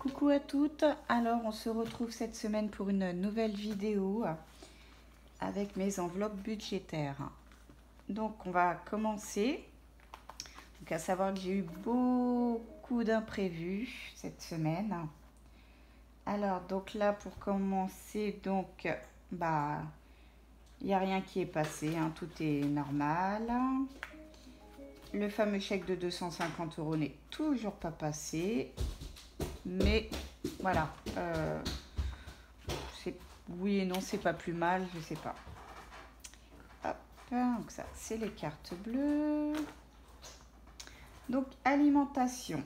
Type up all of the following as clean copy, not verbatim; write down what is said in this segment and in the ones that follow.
Coucou à toutes, alors on se retrouve cette semaine pour une nouvelle vidéo avec mes enveloppes budgétaires. Donc on va commencer, donc à savoir que j'ai eu beaucoup d'imprévus cette semaine. Alors donc là pour commencer, donc il n'y a rien qui est passé, hein, tout est normal. Le fameux chèque de 250 € n'est toujours pas passé. Mais voilà, oui et non, c'est pas plus mal, je sais pas. Hop, donc ça, c'est les cartes bleues. Donc, alimentation.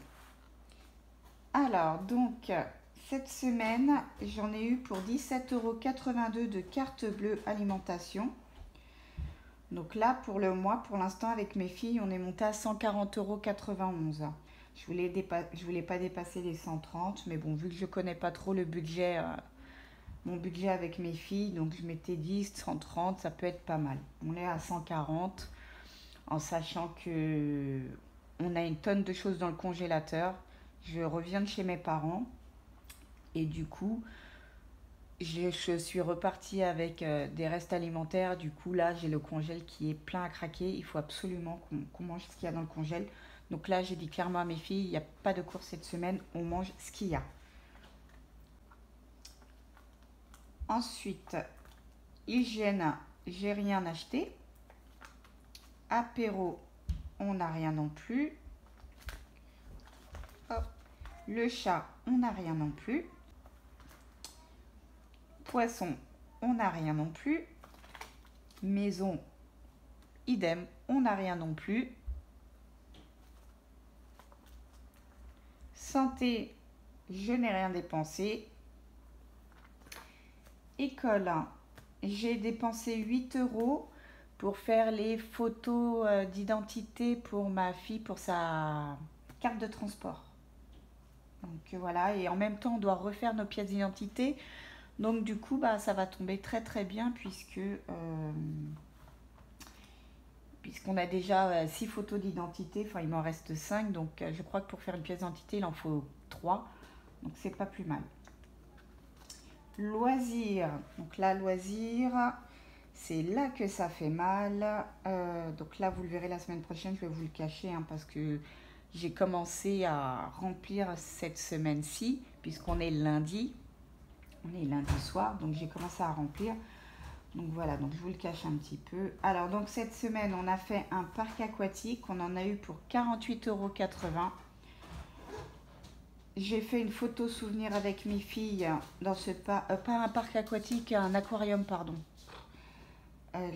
Alors, donc, cette semaine, j'en ai eu pour 17,82 € de cartes bleues alimentation. Donc là, pour le mois, pour l'instant, avec mes filles, on est monté à 140,91 €. Je voulais pas dépasser les 130, mais bon, vu que je connais pas trop le budget, mon budget avec mes filles, donc je m'étais dit 130, ça peut être pas mal. On est à 140, en sachant que on a une tonne de choses dans le congélateur. Je reviens de chez mes parents et du coup, je suis repartie avec des restes alimentaires. Du coup, là, j'ai le congèle qui est plein à craquer. Il faut absolument qu'on mange ce qu'il y a dans le congèle. Donc là, j'ai dit clairement à mes filles, il n'y a pas de course cette semaine, on mange ce qu'il y a. Ensuite, hygiène, j'ai rien acheté. Apéro, on n'a rien non plus. Hop. Le chat, on n'a rien non plus. Poisson, on n'a rien non plus. Maison, idem, on n'a rien non plus. Santé, je n'ai rien dépensé. École, j'ai dépensé 8 € pour faire les photos d'identité pour ma fille, pour sa carte de transport. Donc voilà, et en même temps, on doit refaire nos pièces d'identité. Donc du coup, ça va tomber très très bien puisqu'on a déjà 6 photos d'identité. Enfin, il m'en reste 5. Donc je crois que pour faire une pièce d'identité, il en faut 3. Donc c'est pas plus mal. Loisirs. Donc là, loisirs, c'est là que ça fait mal. Donc là, vous le verrez la semaine prochaine, je vais vous le cacher, hein, parce que j'ai commencé à remplir cette semaine-ci, puisqu'on est lundi. On est lundi soir, donc j'ai commencé à remplir. Donc voilà, donc je vous le cache un petit peu. Alors donc cette semaine, on a fait un parc aquatique. On en a eu pour 48,80 €. J'ai fait une photo souvenir avec mes filles dans ce pas un parc aquatique, un aquarium, pardon.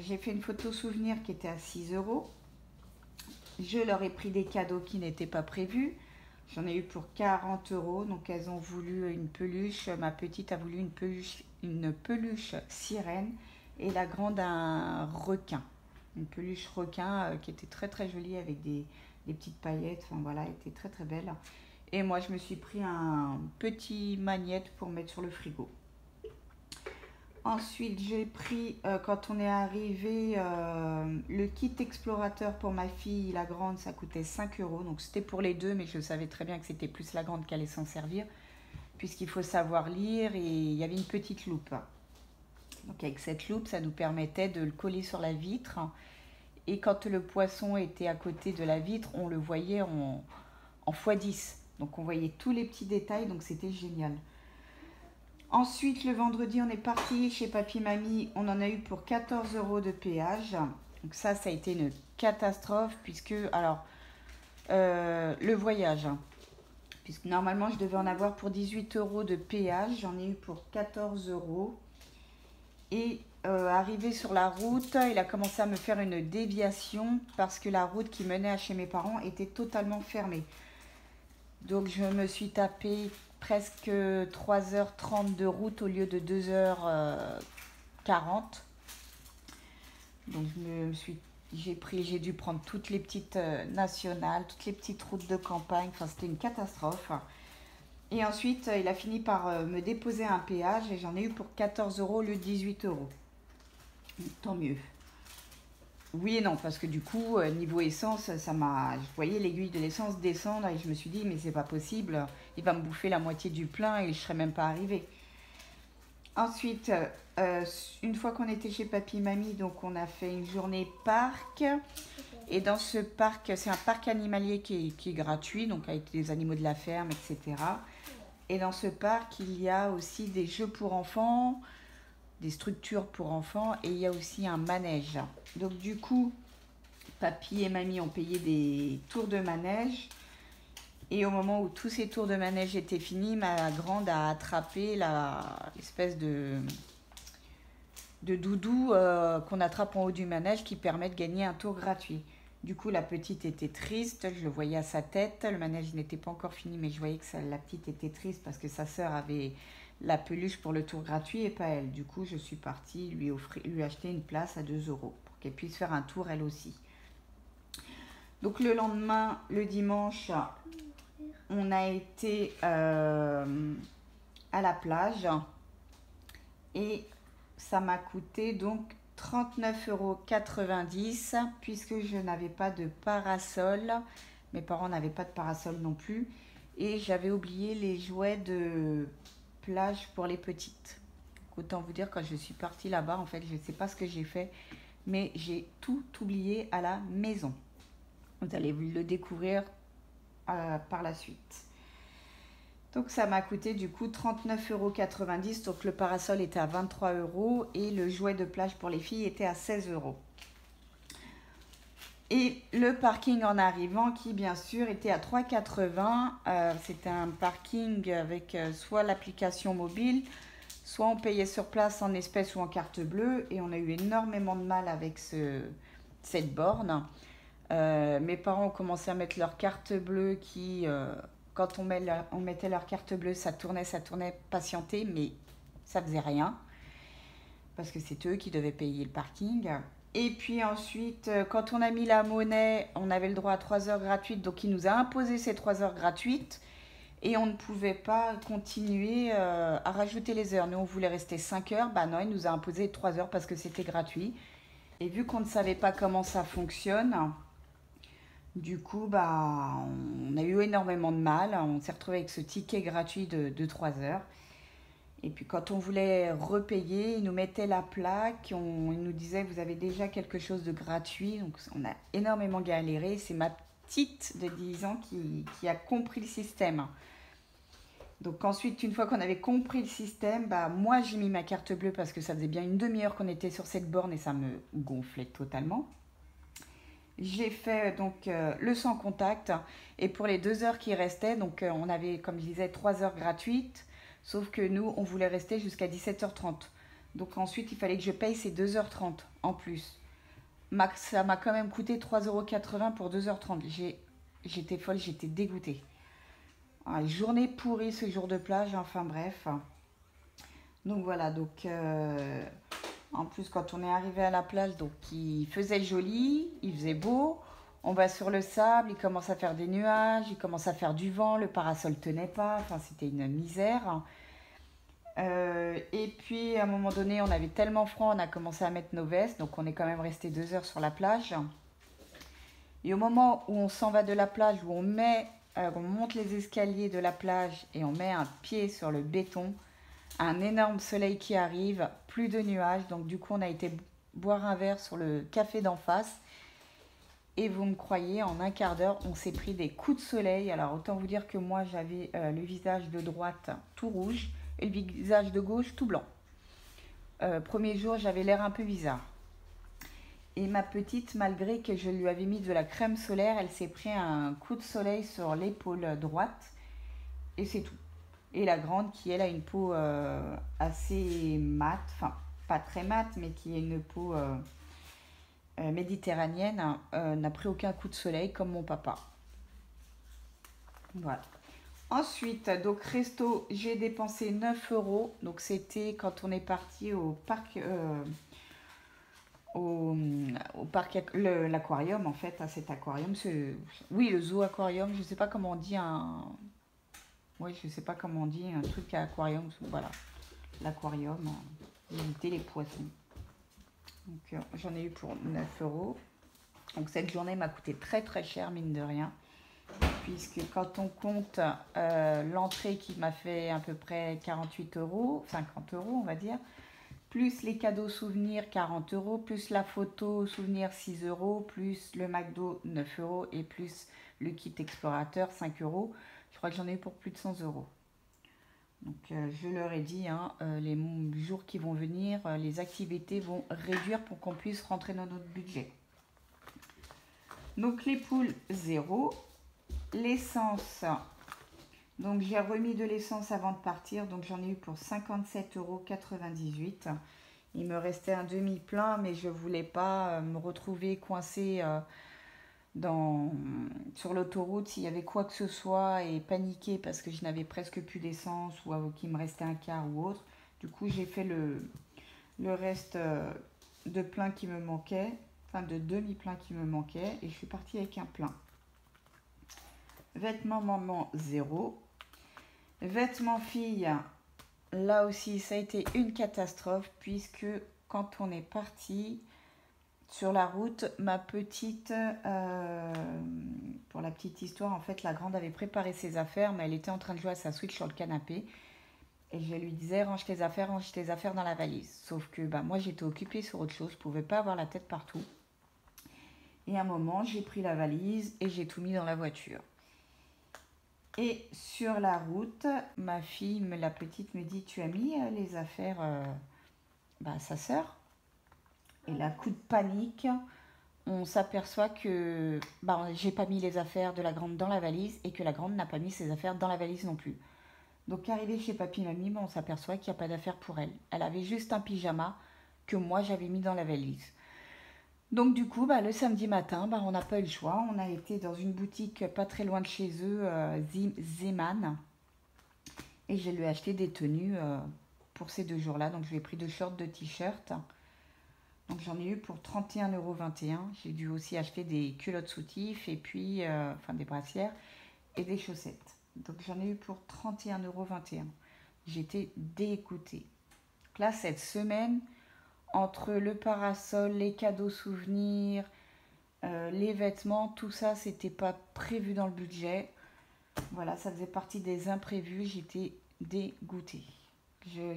J'ai fait une photo souvenir qui était à 6 €. Je leur ai pris des cadeaux qui n'étaient pas prévus. J'en ai eu pour 40 €. Donc elles ont voulu une peluche. Ma petite a voulu une peluche sirène et la grande un requin. Une peluche requin qui était très très jolie avec des petites paillettes. Enfin voilà, elle était très très belle. Et moi, je me suis pris un petit magnète pour mettre sur le frigo. Ensuite, j'ai pris, quand on est arrivé, le kit explorateur pour ma fille, la grande, ça coûtait 5 €. Donc c'était pour les deux, mais je savais très bien que c'était plus la grande qui allait s'en servir, puisqu'il faut savoir lire et il y avait une petite loupe. Donc avec cette loupe, ça nous permettait de le coller sur la vitre. Et quand le poisson était à côté de la vitre, on le voyait en x10. Donc on voyait tous les petits détails, donc c'était génial. Ensuite, le vendredi, on est parti chez Papy Mamie. On en a eu pour 14 € de péage. Donc ça a été une catastrophe puisque, alors, le voyage, hein, puisque normalement, je devais en avoir pour 18 € de péage. J'en ai eu pour 14 €. Et arrivé sur la route, il a commencé à me faire une déviation parce que la route qui menait à chez mes parents était totalement fermée. Donc je me suis tapé presque 3h30 de route au lieu de 2h40. Donc j'ai dû prendre toutes les petites nationales, toutes les petites routes de campagne. Enfin, c'était une catastrophe. Et ensuite, il a fini par me déposer un péage et j'en ai eu pour 14 € au lieu de 18 €. Tant mieux. Oui et non, parce que du coup, niveau essence, je voyais l'aiguille de l'essence descendre et je me suis dit, mais c'est pas possible, il va me bouffer la moitié du plein et je serais même pas arrivée. Ensuite, euh, une fois qu'on était chez papy mamie, donc on a fait une journée parc. Et dans ce parc, c'est un parc animalier qui est gratuit, donc avec des animaux de la ferme, etc. Et dans ce parc, il y a aussi des jeux pour enfants, des structures pour enfants, et il y a aussi un manège. Donc du coup, papy et mamie ont payé des tours de manège. Et au moment où tous ces tours de manège étaient finis, ma grande a attrapé l'espèce de doudou qu'on attrape en haut du manège qui permet de gagner un tour gratuit. Du coup, la petite était triste, je le voyais à sa tête. Le manège n'était pas encore fini, mais je voyais que la petite était triste parce que sa sœur avait la peluche pour le tour gratuit et pas elle. Du coup, je suis partie lui acheter une place à 2 euros pour qu'elle puisse faire un tour elle aussi. Donc le lendemain, le dimanche, on a été à la plage et ça m'a coûté donc 39,90 € puisque je n'avais pas de parasol. Mes parents n'avaient pas de parasol non plus. Et j'avais oublié les jouets de plage pour les petites. Autant vous dire, quand je suis partie là-bas, en fait, je ne sais pas ce que j'ai fait, mais j'ai tout oublié à la maison. Vous allez le découvrir par la suite. Donc ça m'a coûté du coup 39,90 €. Donc le parasol était à 23 € et le jouet de plage pour les filles était à 16 €. Et le parking en arrivant qui bien sûr était à 3,80 €. C'était un parking avec soit l'application mobile, soit on payait sur place en espèces ou en carte bleue. Et on a eu énormément de mal avec cette borne. Mes parents ont commencé à mettre leur carte bleue qui, quand on mettait leur carte bleue, ça tournait, patienter, mais ça faisait rien parce que c'est eux qui devaient payer le parking. Et puis ensuite, quand on a mis la monnaie, on avait le droit à 3 heures gratuites, donc il nous a imposé ces 3 heures gratuites et on ne pouvait pas continuer à rajouter les heures. Nous, on voulait rester 5 heures, bah non, il nous a imposé 3 heures parce que c'était gratuit. Et vu qu'on ne savait pas comment ça fonctionne, du coup, bah, on a eu énormément de mal. On s'est retrouvé avec ce ticket gratuit de 3 heures. Et puis quand on voulait repayer, ils nous mettaient la plaque. Ils nous disaient, vous avez déjà quelque chose de gratuit. Donc on a énormément galéré. C'est ma petite de 10 ans qui a compris le système. Donc ensuite, une fois qu'on avait compris le système, bah, moi j'ai mis ma carte bleue parce que ça faisait bien une demi-heure qu'on était sur cette borne et ça me gonflait totalement. J'ai fait donc le sans contact et pour les 2 heures qui restaient, donc on avait, comme je disais, 3 heures gratuites, sauf que nous, on voulait rester jusqu'à 17h30. Donc ensuite, il fallait que je paye ces 2h30 en plus. Ça m'a quand même coûté 3,80 € pour 2h30. J'étais folle, j'étais dégoûtée. Ah, journée pourrie ce jour de plage, enfin bref. Donc voilà, donc en plus quand on est arrivé à la plage, donc il faisait joli, il faisait beau. On va sur le sable, il commence à faire des nuages, il commence à faire du vent, le parasol tenait pas, enfin c'était une misère. Et puis à un moment donné, on avait tellement froid, on a commencé à mettre nos vestes, donc on est quand même resté 2 heures sur la plage. Et au moment où on s'en va de la plage, où on monte les escaliers de la plage et on met un pied sur le béton, un énorme soleil qui arrive, plus de nuages. Donc du coup, on a été boire un verre sur le café d'en face. Et vous me croyez, en un quart d'heure, on s'est pris des coups de soleil. Alors autant vous dire que moi, j'avais le visage de droite tout rouge et le visage de gauche tout blanc. Premier jour, j'avais l'air un peu bizarre. Et ma petite, malgré que je lui avais mis de la crème solaire, elle s'est pris un coup de soleil sur l'épaule droite. Et c'est tout. Et la grande qui, elle, a une peau assez mate, enfin pas très mate, mais qui a une peau méditerranéenne, n'a pris aucun coup de soleil comme mon papa. Voilà. Ensuite, donc resto, j'ai dépensé 9 €. Donc c'était quand on est parti au parc, au parc, l'aquarium en fait, à cet aquarium. Oui, le zoo aquarium, je sais pas comment on dit Oui, je sais pas comment on dit, un truc à aquarium, voilà, l'aquarium, visiter les poissons. Donc j'en ai eu pour 9 euros. Donc cette journée m'a coûté très très cher, mine de rien. Puisque quand on compte l'entrée qui m'a fait à peu près 48 euros, 50 euros on va dire, plus les cadeaux souvenirs 40 euros, plus la photo souvenir 6 euros, plus le McDo 9 euros et plus le kit explorateur 5 euros. Je crois que j'en ai eu pour plus de 100 euros. Donc je leur ai dit, hein, les jours qui vont venir, les activités vont réduire pour qu'on puisse rentrer dans notre budget. Donc les poules 0. L'essence, donc j'ai remis de l'essence avant de partir, donc j'en ai eu pour 57,98 €. Il me restait un demi-plein, mais je ne voulais pas me retrouver coincée sur l'autoroute s'il y avait quoi que ce soit et paniquer parce que je n'avais presque plus d'essence ou qu'il me restait un quart ou autre. Du coup, j'ai fait le reste de plein qui me manquait, enfin de demi-plein qui me manquait, et je suis partie avec un plein. Vêtements maman 0. Vêtements fille, là aussi ça a été une catastrophe puisque quand on est parti sur la route, ma petite, pour la petite histoire, en fait la grande avait préparé ses affaires mais elle était en train de jouer à sa Switch sur le canapé et je lui disais range tes affaires dans la valise. Sauf que moi j'étais occupée sur autre chose, je ne pouvais pas avoir la tête partout. Et à un moment j'ai pris la valise et j'ai tout mis dans la voiture. Et sur la route, ma fille, la petite, me dit, tu as mis les affaires à sa sœur? Et là, coup de panique, on s'aperçoit que j'ai pas mis les affaires de la grande dans la valise et que la grande n'a pas mis ses affaires dans la valise non plus. Donc arrivé chez papy mamie, on s'aperçoit qu'il n'y a pas d'affaires pour elle. Elle avait juste un pyjama que moi j'avais mis dans la valise. Donc du coup, le samedi matin, on n'a pas eu le choix. On a été dans une boutique pas très loin de chez eux, Zeman. Et je lui ai acheté des tenues pour ces 2 jours-là. Donc je lui ai pris 2 shorts, 2 t-shirts. Donc j'en ai eu pour 31,21 €. J'ai dû aussi acheter des culottes soutifs et puis des brassières et des chaussettes. Donc j'en ai eu pour 31,21 €. J'étais dégoûtée. Donc là, cette semaine, entre le parasol, les cadeaux souvenirs, les vêtements, tout ça, c'était pas prévu dans le budget. Voilà, ça faisait partie des imprévus. J'étais dégoûtée.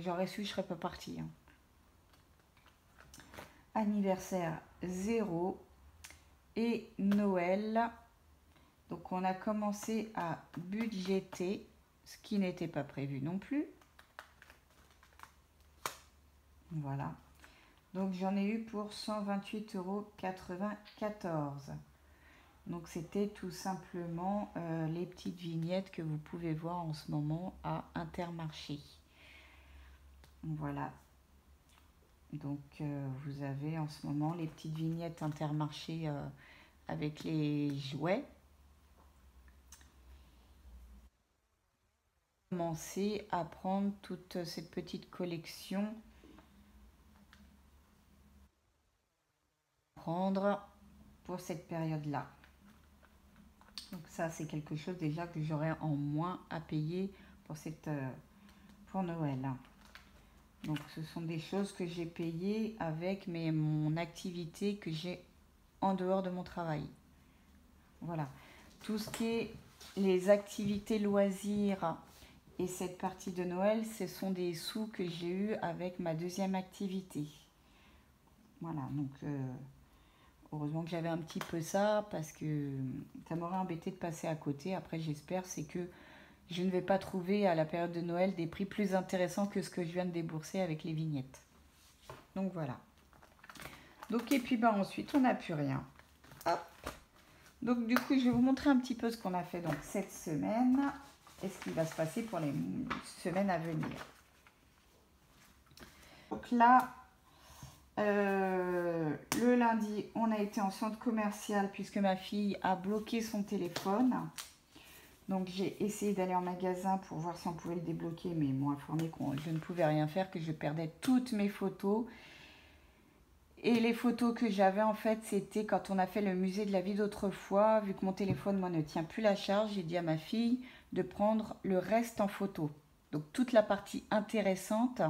J'aurais su, je serais pas partie. Hein. Anniversaire 0 et Noël. Donc on a commencé à budgéter, ce qui n'était pas prévu non plus. Voilà. Donc j'en ai eu pour 128,94 €. Donc c'était tout simplement les petites vignettes que vous pouvez voir en ce moment à Intermarché. Voilà. Donc vous avez en ce moment les petites vignettes Intermarché avec les jouets. Commencer à prendre toute cette petite collection. Prendre pour cette période-là. Donc ça, c'est quelque chose déjà que j'aurais en moins à payer pour Noël. Donc ce sont des choses que j'ai payées avec mon activité que j'ai en dehors de mon travail. Voilà. Tout ce qui est les activités loisirs et cette partie de Noël, ce sont des sous que j'ai eus avec ma deuxième activité. Voilà, donc heureusement que j'avais un petit peu ça parce que ça m'aurait embêté de passer à côté. Après, j'espère, c'est que je ne vais pas trouver à la période de Noël des prix plus intéressants que ce que je viens de débourser avec les vignettes. Donc voilà. Donc et puis ensuite, on n'a plus rien. Hop. Donc du coup, je vais vous montrer un petit peu ce qu'on a fait donc cette semaine et ce qui va se passer pour les semaines à venir. Donc là, le lundi, on a été en centre commercial puisque ma fille a bloqué son téléphone. Donc j'ai essayé d'aller en magasin pour voir si on pouvait le débloquer, mais ils m'ont informé que je ne pouvais rien faire, que je perdais toutes mes photos. Et les photos que j'avais en fait, c'était quand on a fait le musée de la vie d'autrefois. Vu que mon téléphone, moi, ne tient plus la charge, j'ai dit à ma fille de prendre le reste en photo. Donc toute la partie intéressante,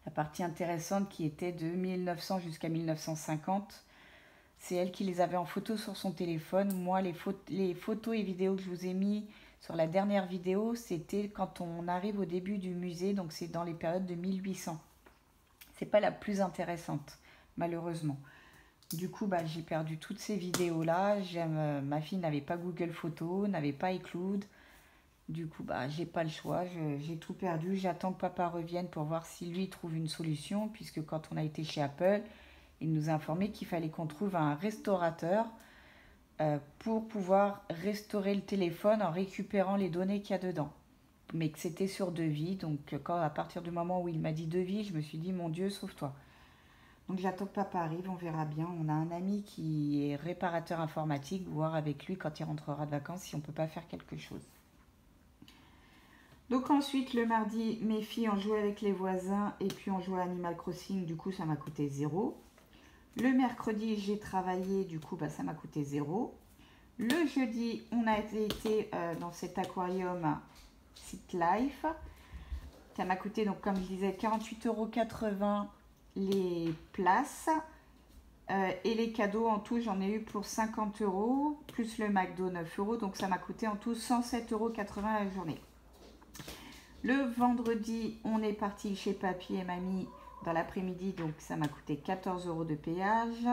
La partie intéressante qui était de 1900 jusqu'à 1950. C'est elle qui les avait en photo sur son téléphone. Moi, les photos et vidéos que je vous ai mis sur la dernière vidéo, c'était quand on arrive au début du musée, donc c'est dans les périodes de 1800. C'est pas la plus intéressante, malheureusement. Du coup, j'ai perdu toutes ces vidéos-là. Ma fille n'avait pas Google Photos, n'avait pas iCloud. Du coup, j'ai pas le choix. J'ai tout perdu. J'attends que papa revienne pour voir si lui trouve une solution, puisque quand on a été chez Apple, il nous a informé qu'il fallait qu'on trouve un restaurateur pour pouvoir restaurer le téléphone en récupérant les données qu'il y a dedans. Mais que c'était sur devis. Donc, à partir du moment où il m'a dit devis, je me suis dit, mon Dieu, sauve-toi. Donc, j'attends que papa arrive, on verra bien. On a un ami qui est réparateur informatique, voir avec lui quand il rentrera de vacances si on ne peut pas faire quelque chose. Donc ensuite, le mardi, mes filles ont joué avec les voisins et puis on joué à Animal Crossing. Du coup, ça m'a coûté 0. Le mercredi, j'ai travaillé, du coup, ça m'a coûté 0. Le jeudi, on a été dans cet aquarium City Life. Ça m'a coûté, donc comme je disais, 48,80 € les places. Et les cadeaux, en tout, j'en ai eu pour 50 €, plus le McDo 9 €. Donc ça m'a coûté en tout 107,80 € la journée. Le vendredi, on est parti chez papy et mamie dans l'après-midi, donc ça m'a coûté 14 € de péage.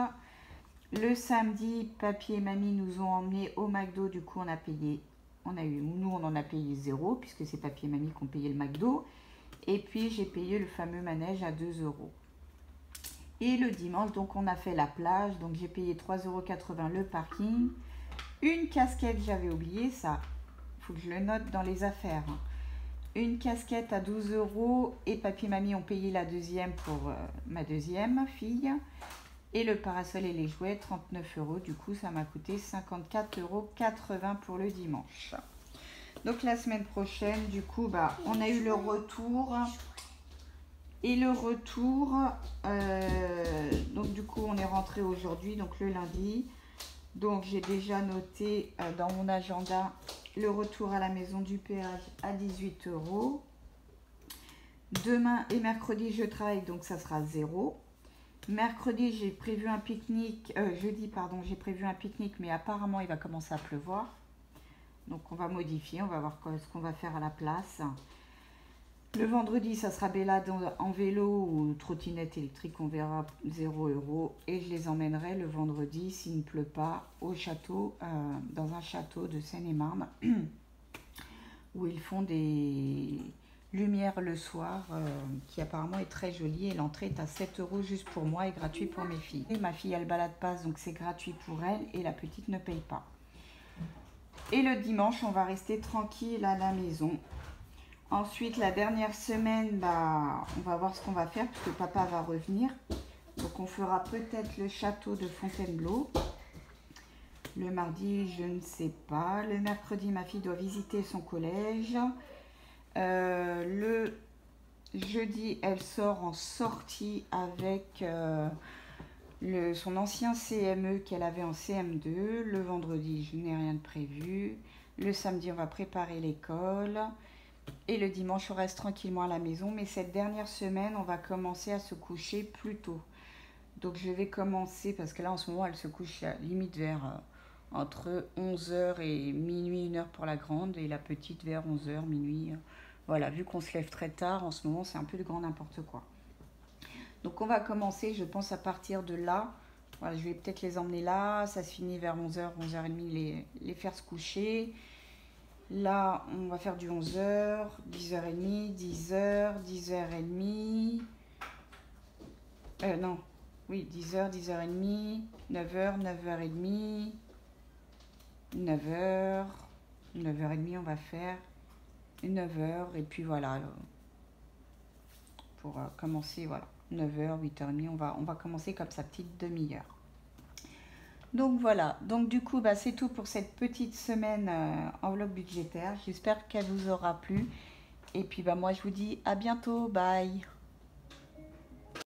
Le samedi, papy et mamie nous ont emmenés au McDo, du coup on en a payé 0, puisque c'est papy et mamie qui ont payé le McDo. Et puis j'ai payé le fameux manège à 2 €. Et le dimanche, donc on a fait la plage, donc j'ai payé 3,80 € le parking. Une casquette, j'avais oublié ça, il faut que je le note dans les affaires. Une casquette à 12 € et papy et mamie ont payé la deuxième pour ma deuxième fille. Et le parasol et les jouets, 39 €. Du coup, ça m'a coûté 54,80 € pour le dimanche. Donc la semaine prochaine, du coup, on a eu le retour. Et le retour, donc du coup, on est rentré aujourd'hui, donc le lundi. Donc j'ai déjà noté dans mon agenda le retour à la maison du péage à 18 €. Demain et mercredi, je travaille, donc ça sera 0. Mercredi, j'ai prévu un pique-nique. Jeudi, pardon, j'ai prévu un pique-nique, mais apparemment, il va commencer à pleuvoir. Donc on va modifier, on va voir ce qu'on va faire à la place. Le vendredi, ça sera balade en vélo ou trottinette électrique, on verra, 0 €. Et je les emmènerai le vendredi, s'il ne pleut pas, au château, dans un château de Seine-et-Marne, où ils font des lumières le soir, qui apparemment est très joli. Et l'entrée est à 7 € juste pour moi et gratuit pour mes filles. Et ma fille, elle balade passe, donc c'est gratuit pour elle. Et la petite ne paye pas. Et le dimanche, on va rester tranquille à la maison. Ensuite, la dernière semaine, on va voir ce qu'on va faire puisque papa va revenir. Donc, on fera peut-être le château de Fontainebleau. Le mardi, je ne sais pas. Le mercredi, ma fille doit visiter son collège. Le jeudi, elle sort en sortie avec son ancien CME qu'elle avait en CM2. Le vendredi, je n'ai rien de prévu. Le samedi, on va préparer l'école. Et le dimanche, on reste tranquillement à la maison. Mais cette dernière semaine, on va commencer à se coucher plus tôt. Donc je vais commencer, parce que là en ce moment, elle se couche limite vers entre 11 h et minuit, 1 h pour la grande. Et la petite vers 11 h, minuit. Voilà, vu qu'on se lève très tard, en ce moment, c'est un peu le grand n'importe quoi. Donc on va commencer, je pense, à partir de là. Voilà, je vais peut-être les emmener là. Ça se finit vers 11 h, 11h30, les faire se coucher. Là, on va faire du 11 h, 10h30, 10h, 10h30. Non, oui, 10h, 10h30, 9h, 9h30, 9h, 9h30, on va faire 9h. Et puis voilà, pour commencer, voilà, 9h, 8h30, on va commencer comme ça, petite demi-heure. Donc voilà, donc du coup, c'est tout pour cette petite semaine enveloppe budgétaire. J'espère qu'elle vous aura plu. Et puis moi, je vous dis à bientôt. Bye!